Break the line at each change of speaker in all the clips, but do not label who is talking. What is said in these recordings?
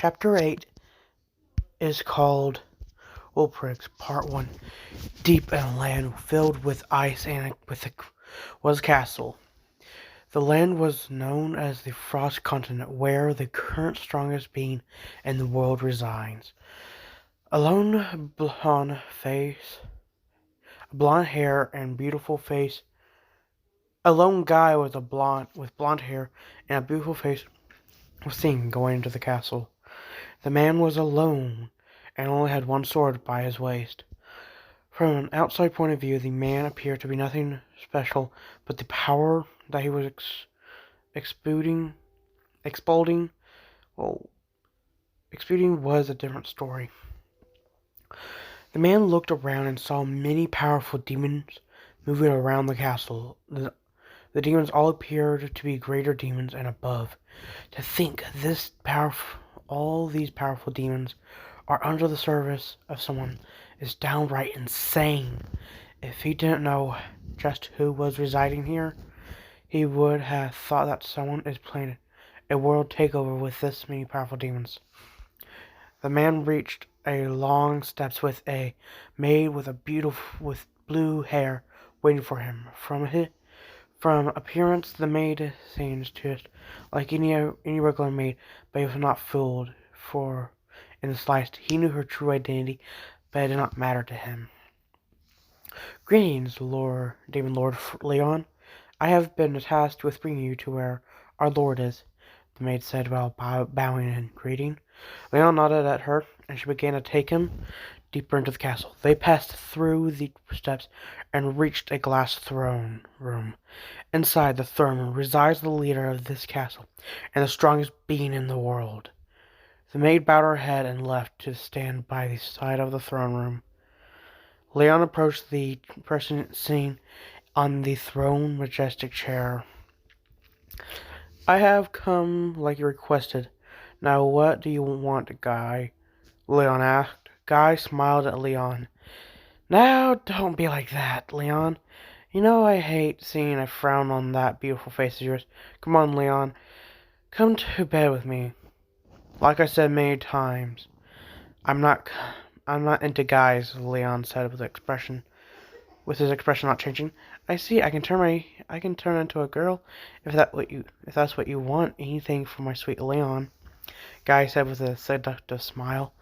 Chapter 8 is called Wolfrics, Part 1. Deep in a land filled with ice and was a castle. The land was known as the Frost Continent, where the current strongest being in the world resides. A lone blonde hair and beautiful face. A lone guy with blonde hair and a beautiful face was seen going into the castle. The man was alone and only had one sword by his waist. From an outside point of view, the man appeared to be nothing special, but the power that he was exuding was a different story. The man looked around and saw many powerful demons moving around the castle. The demons all appeared to be greater demons and above. To think all these powerful demons are under the service of someone is downright insane. If he didn't know just who was residing here, he would have thought that someone is planning a world takeover with this many powerful demons. The man reached a long steps with a maid with blue hair waiting for him. From appearance, the maid seems just like any regular maid, but he was not fooled, for in the slightest he knew her true identity, but it did not matter to him. "Greetings, Demon Lord Leon. I have been tasked with bringing you to where our lord is," the maid said while bowing in greeting. Leon nodded at her, and she began to take him deeper into the castle. They passed through the steps and reached a glass throne room. Inside the throne room resides the leader of this castle and the strongest being in the world. The maid bowed her head and left to stand by the side of the throne room. Leon approached the person sitting on the throne majestic chair. "I have come like you requested. Now what do you want, Guy?" Leon asked. Guy smiled at Leon. "Now don't be like that, Leon. You know I hate seeing a frown on that beautiful face of yours. Come on, Leon. Come to bed with me. Like I said many times, I'm not into guys," Leon said with his expression not changing. "I see. I can turn into a girl if that's what you want. Anything for my sweet Leon," Guy said with a seductive smile.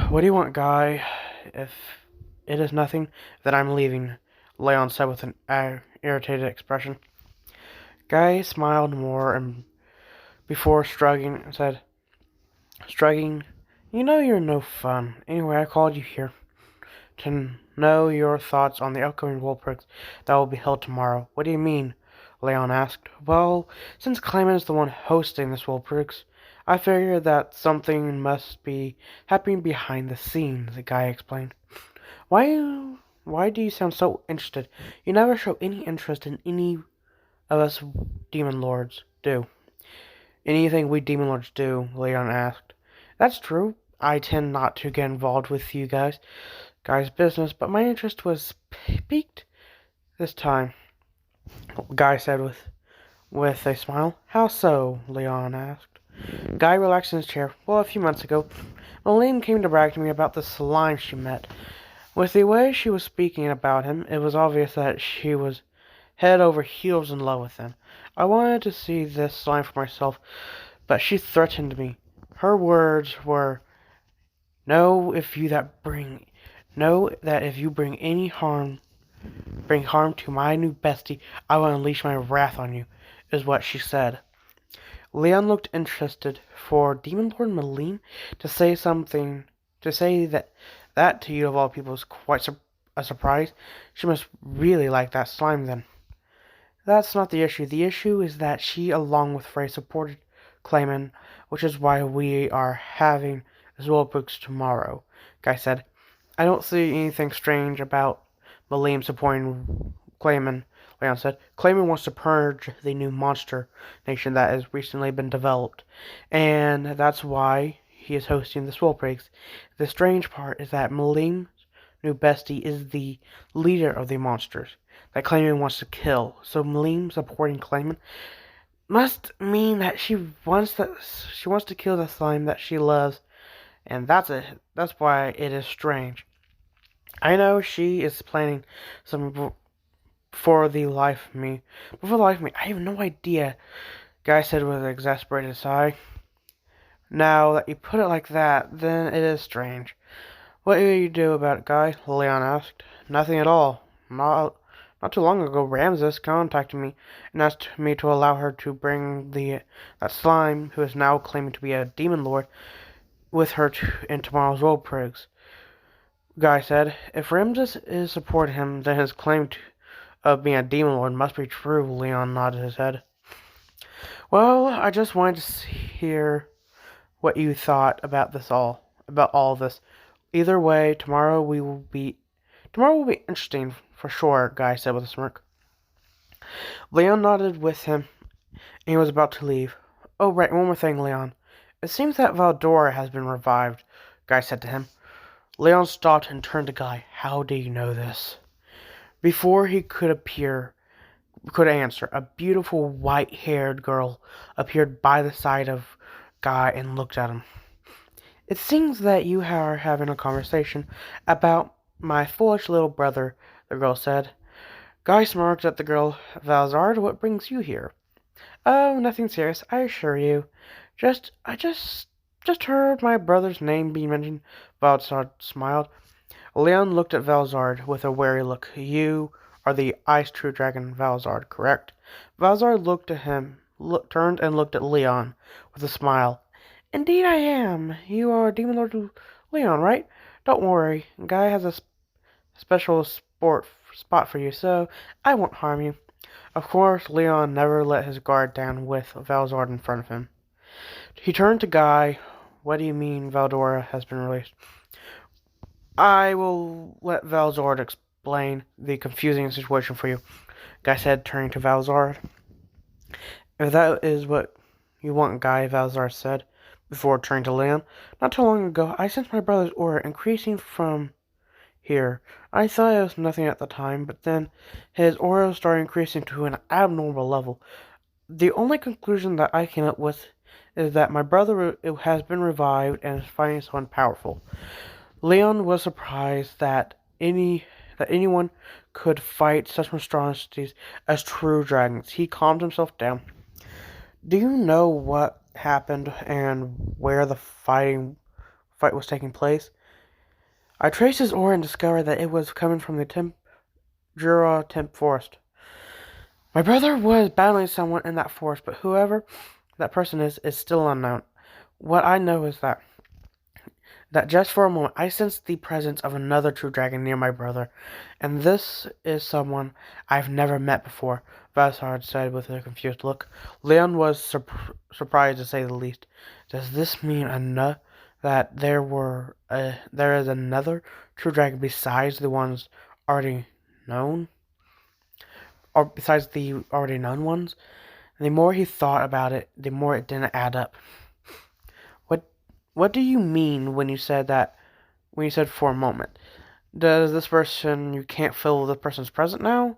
"What do you want, Guy? If it is nothing, then I'm leaving," Leon said with an irritated expression. Guy smiled more and before shrugging, "You know you're no fun. Anyway, I called you here to know your thoughts on the upcoming Wolfrics that will be held tomorrow." "What do you mean?" Leon asked. "Well, since Clayman is the one hosting this Wolfrics, I figured that something must be happening behind the scenes," the guy explained. Why do you sound so interested? You never show any interest in any of us demon lords do." "Anything we demon lords do," Leon asked. "That's true. I tend not to get involved with you guys' business, but my interest was piqued this time," Guy said with a smile. "How so?" Leon asked. Guy relaxed in his chair. "Well, a few months ago, Milim came to brag to me about the slime she met. With the way she was speaking about him, it was obvious that she was head over heels in love with him. I wanted to see this slime for myself, but she threatened me. Her words were, Know that if you bring harm to my new bestie, I will unleash my wrath on you," is what she said." Leon looked interested, for Demon Lord Milim to say that to you of all people is quite a surprise. She must really like that slime then. "That's not the issue. The issue is that she, along with Frey, supported Clayman, which is why we are having this Wolfrics tomorrow," Guy said. "I don't see anything strange about Milim supporting Clayman," Leon said. "Clayman wants to purge the new monster nation that has recently been developed, and that's why he is hosting this Wolfrics. The strange part is that Milim's new bestie is the leader of the monsters that Clayman wants to kill, so Milim supporting Clayman must mean that she wants to kill the slime that she loves, and that's why it is strange. I know she is planning some for the life of me, but for the life of me, I have no idea, Guy said with an exasperated sigh. Now that you put it like that, then it is strange. What do you do about it, Guy? Leon asked. Nothing at all. Not too long ago, Ramses contacted me and asked me to allow her to bring that slime, who is now claiming to be a demon lord, with her in tomorrow's world prigs. Guy said, if Ramses is supporting him, then his claim of being a demon lord must be true. Leon nodded his head. Well, I just wanted to hear what you thought about all this. Either way, tomorrow will be interesting for sure, Guy said with a smirk. Leon nodded with him, and he was about to leave. Oh, right, one more thing, Leon. It seems that Valdora has been revived, Guy said to him. Leon stopped and turned to Guy. How do you know this? Before he could answer, a beautiful white-haired girl appeared by the side of Guy and looked at him. It seems that you are having a conversation about my foolish little brother, the girl said. Guy smirked at the girl. Valzard, what brings you here? Oh, nothing serious, I assure you. I just heard my brother's name being mentioned. Valzard smiled. Leon looked at Valzard with a wary look. You are the Ice True Dragon Valzard, correct? Valzard looked at him, turned and looked at Leon with a smile. Indeed I am. You are Demon Lord Leon, right? Don't worry. Guy has a special spot for you, so I won't harm you. Of course, Leon never let his guard down with Valzard in front of him. He turned to Guy. What do you mean Valdora has been released? I will let Valzard explain the confusing situation for you, Guy said, turning to Valzard. If that is what you want, Guy, Valzard said, before turning to Leon. Not too long ago, I sensed my brother's aura increasing from here. I thought it was nothing at the time, but then his aura started increasing to an abnormal level. The only conclusion that I came up with is that my brother has been revived and is fighting someone powerful. Leon was surprised that anyone could fight such monstrosities as true dragons. He calmed himself down. Do you know what happened and where the fight was taking place? I traced his aura and discovered that it was coming from the Jura Temp Forest. My brother was battling someone in that forest, but whoever that person is still unknown. What I know is that just for a moment I sensed the presence of another true dragon near my brother, and this is someone I've never met before, Valzard said with a confused look. Leon was surprised to say the least. Does this mean that there is another true dragon besides the ones already known? Or besides the already known ones? And the more he thought about it, the more it didn't add up. What do you mean when you said that? When you said for a moment? Does this person you can't feel the person's present now?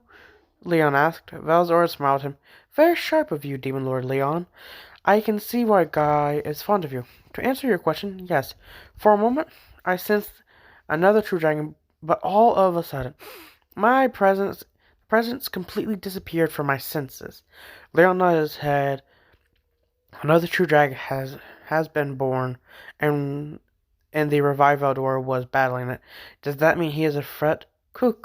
Leon asked. Valzora smiled at him. Very sharp of you, Demon Lord Leon. I can see why Guy is fond of you. To answer your question, yes. For a moment, I sensed another true dragon, but all of a sudden, my presence completely disappeared from my senses. Leon nodded his head. Another true dragon has been born, and the revived Valdora was battling it. Does that mean he is a threat? Coo.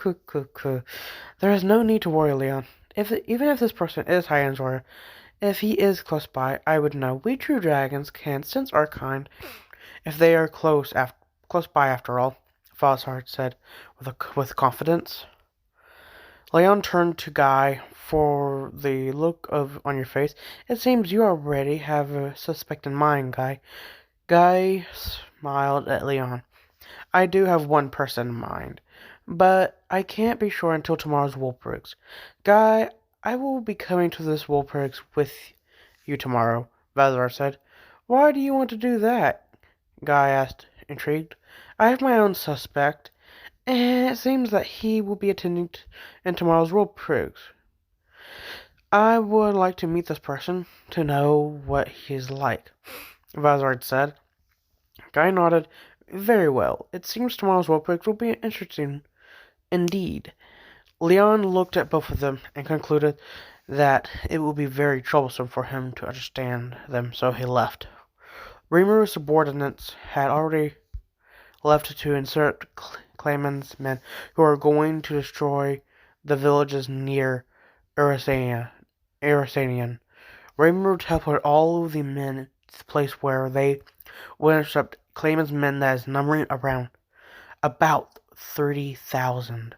There is no need to worry, Leon. Even if this person is high in Zora, if he is close by, I would know. We true dragons can sense our kind if they are close by after all, Valzard said with confidence. Leon turned to Guy. For the look on your face, it seems you already have a suspect in mind, Guy. Guy smiled at Leon. I do have one person in mind, but I can't be sure until tomorrow's Woolprigs. Guy, I will be coming to this Woolprigs with you tomorrow, Valzar said. Why do you want to do that? Guy asked, intrigued. I have my own suspect, and it seems that he will be attending in tomorrow's Woolprigs. I would like to meet this person to know what he's like, Vazard said. Guy nodded. Very well. It seems tomorrow's roleplay will be interesting indeed. Leon looked at both of them and concluded that it would be very troublesome for him to understand them, so he left. Rimiru's subordinates had already left to insert Clayman's men who are going to destroy the villages near Irasanian. Rimiru teleported all of the men to the place where they would intercept Clayman's men that is numbering around about 30,000.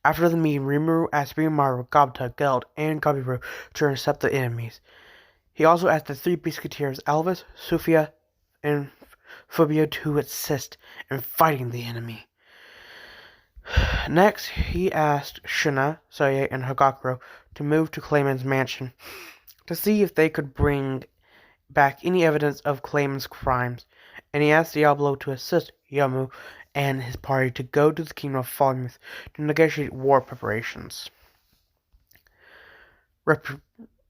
After the meeting, Rimiru asked Rimiru, Gobta, Geld, and Gabiru to intercept the enemies. He also asked the three Biscuiteers, Alvis, Sufia, and Fabio to assist in fighting the enemy. Next, he asked Shuna, Soye, and Hagakuro to move to Clayman's mansion to see if they could bring back any evidence of Clayman's crimes, and he asked Diablo to assist Yamu and his party to go to the Kingdom of Falling to negotiate war preparations.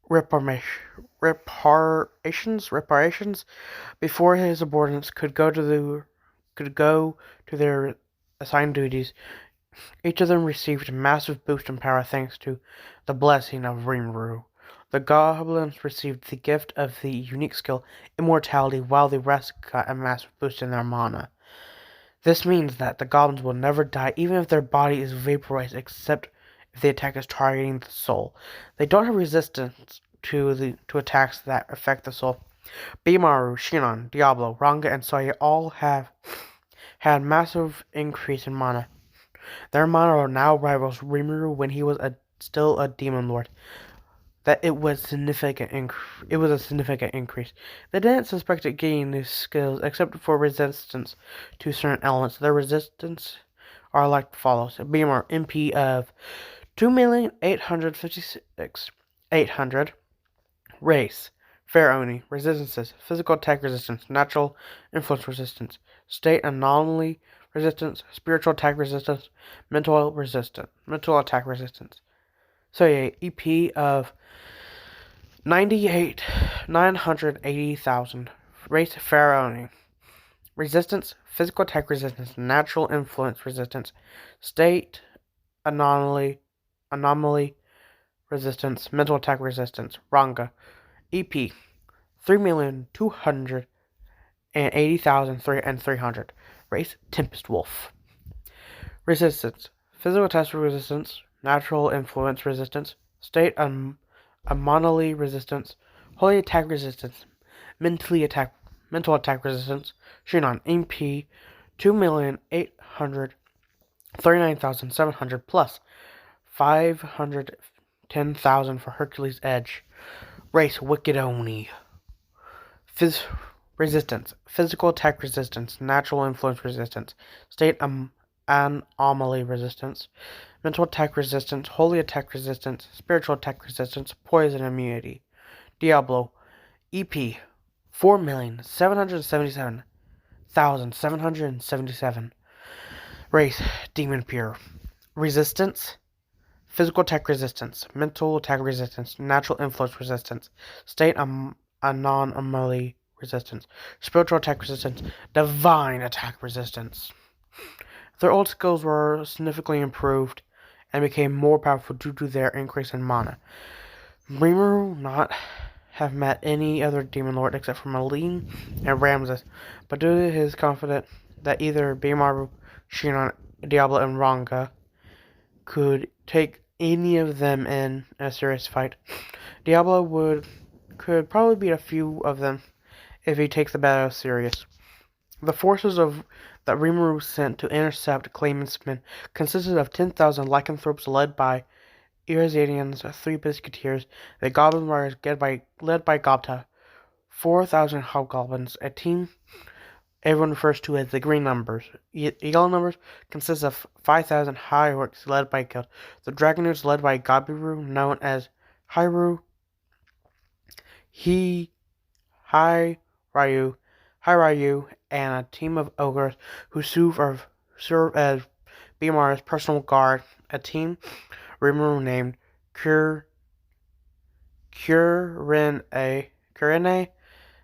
Reparations before his subordinates could go to their assigned duties. Each of them received a massive boost in power thanks to the blessing of Rimiru. The goblins received the gift of the unique skill Immortality, while the rest got a massive boost in their mana. This means that the goblins will never die even if their body is vaporized, except if the attack is targeting the soul. They don't have resistance to attacks that affect the soul. Bimaru, Shinon, Diablo, Ranga, and Soya all have had massive increase in mana. Their mana now rivals Rimiru when he was still a demon lord. That it was a significant increase. They didn't suspect it gaining these skills except for resistance to certain elements. Their resistance are like follows: Beamer MP of 2,856,800. Race Pharaoni. Resistances: physical attack resistance, natural influence resistance, state anomaly resistance, spiritual attack resistance, mental attack resistance. So yeah, EP of 980,000. Race Pharaoni. Resistance, physical attack resistance, natural influence resistance, state anomaly resistance, mental attack resistance. Ranga. EP 3,280,300. Race Tempest Wolf. Resistance, physical attack resistance, natural influence resistance, state anomaly resistance, holy attack resistance, mental attack resistance. Shinon MP 2,839,700 plus 510,000 for Hercules Edge. Race Wicked Oni. Resistance, physical attack resistance, natural influence resistance, state anomaly resistance, mental attack resistance, holy attack resistance, spiritual attack resistance, poison immunity. Diablo EP 4,777,777. Race Demon Pure. Resistance, physical attack resistance, mental attack resistance, natural influence resistance, state anomaly resistance, spiritual attack resistance, divine attack resistance. Their old skills were significantly improved and became more powerful due to their increase in mana. Rimiru not have met any other demon lord except for Milim and Ramses, but due to his confidence that either Bimaru, Shinon, Diablo, and Ranga could take any of them in a serious fight, Diablo could probably beat a few of them if he takes the battle serious. The forces that Rimiru sent to intercept Clayman's men consisted of 10,000 lycanthropes led by Irasanian's 3 Biscuiteers, the Goblin Riders led by Gobta, 4,000 Hobgoblins, a team everyone refers to as the Green Numbers. Yellow Numbers consists of 5,000 High Orcs led by Geld, the Dragooners led by Gabiru, known as Ryu, and a team of ogres who serve as Bimar's personal guard, a team Rimiru named Kurine.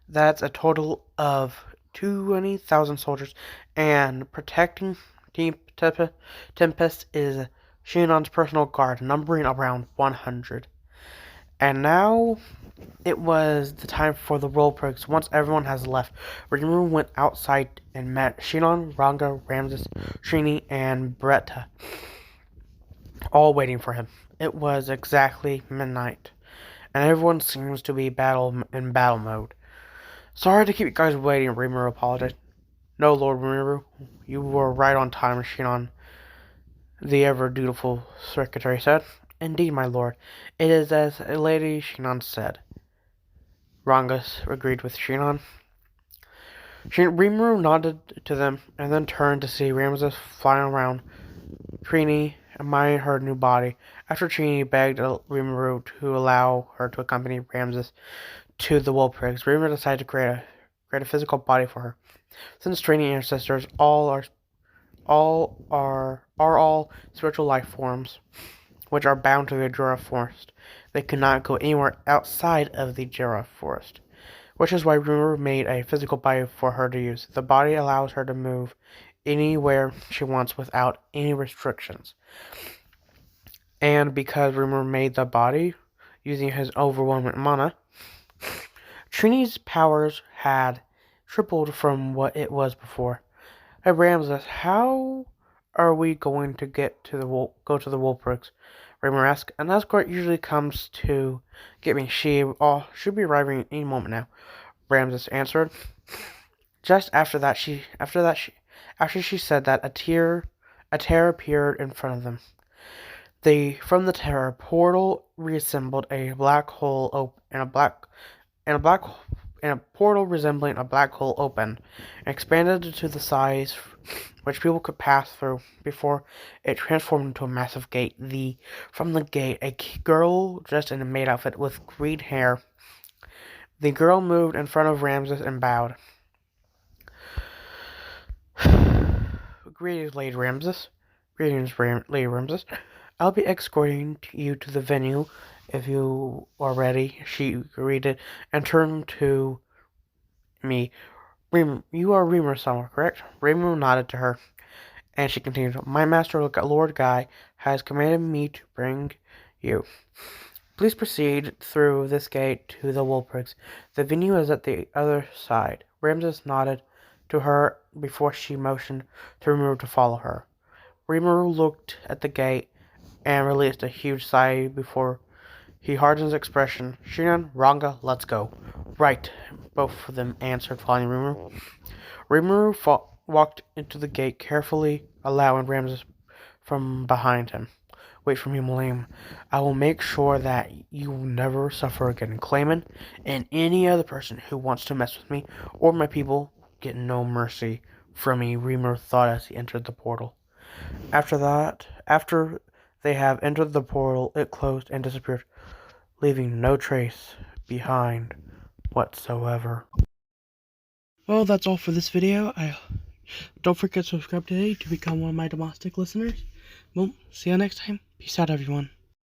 That's a total of 20,000 soldiers, and protecting Team Tempest is Shannon's personal guard, numbering around 100. And now it was the time for the role breaks. Once everyone has left, Rimiru went outside and met Shannon, Ranga, Ramses, Srini, and Bretta, all waiting for him. It was exactly midnight, and everyone seems to be in battle mode. Sorry to keep you guys waiting, Rimiru apologized. No, Lord Rimiru, you were right on time, Shannon, the ever-dutiful secretary said. Indeed, my lord, it is as Lady Shannon said. Rangas agreed with Shannon. Rimiru nodded to them and then turned to see Ramses flying around. Trini admired her new body. After Trini begged Rimiru to allow her to accompany Ramses to the Wolfrigs, Rimiru decided to create a physical body for her. Since Trini ancestors all spiritual life forms, which are bound to the Jura forest, they could not go anywhere outside of the Jura forest, which is why Rimiru made a physical body for her to use. The body allows her to move anywhere she wants without any restrictions. And because Rimiru made the body using his overwhelming mana, Trini's powers had tripled from what it was before. Hey Ramses, how are we going to go to the Wolfbricks? Rimiru asked. An escort usually comes to get me. She should be arriving any moment now, Ramses answered. Just after she said that, a tear appeared in front of them. From the terror, portal reassembled a black hole and a portal resembling a black hole opened and expanded to the size which people could pass through before it transformed into a massive gate. From the gate, a girl dressed in a maid outfit with green hair. The girl moved in front of Ramses and bowed. Greetings, Lady Ramses. Lady Ramses. I'll be escorting you to the venue if you are ready, she greeted and turned to me. You are Rimiru Sama, correct? Rimiru nodded to her, and she continued, my master, Lord Guy, has commanded me to bring you. Please proceed through this gate to the Wolfrigs. The venue is at the other side. Ramses nodded to her before she motioned to Rimiru to follow her. Rimiru looked at the gate and released a huge sigh before he hardened his expression. Shannon, Ranga, let's go. Right, both of them answered, following Rimiru. Rimiru walked into the gate carefully, allowing Ramses from behind him. Wait for me, Milim. I will make sure that you will never suffer again. Clayman and any other person who wants to mess with me or my people get no mercy from me, Rimiru thought as he entered the portal. After they have entered the portal, it closed and disappeared, leaving no trace behind whatsoever. Well, that's all for this video. Don't forget to subscribe today to become one of my domestic listeners. Well, see you next time. Peace out, everyone.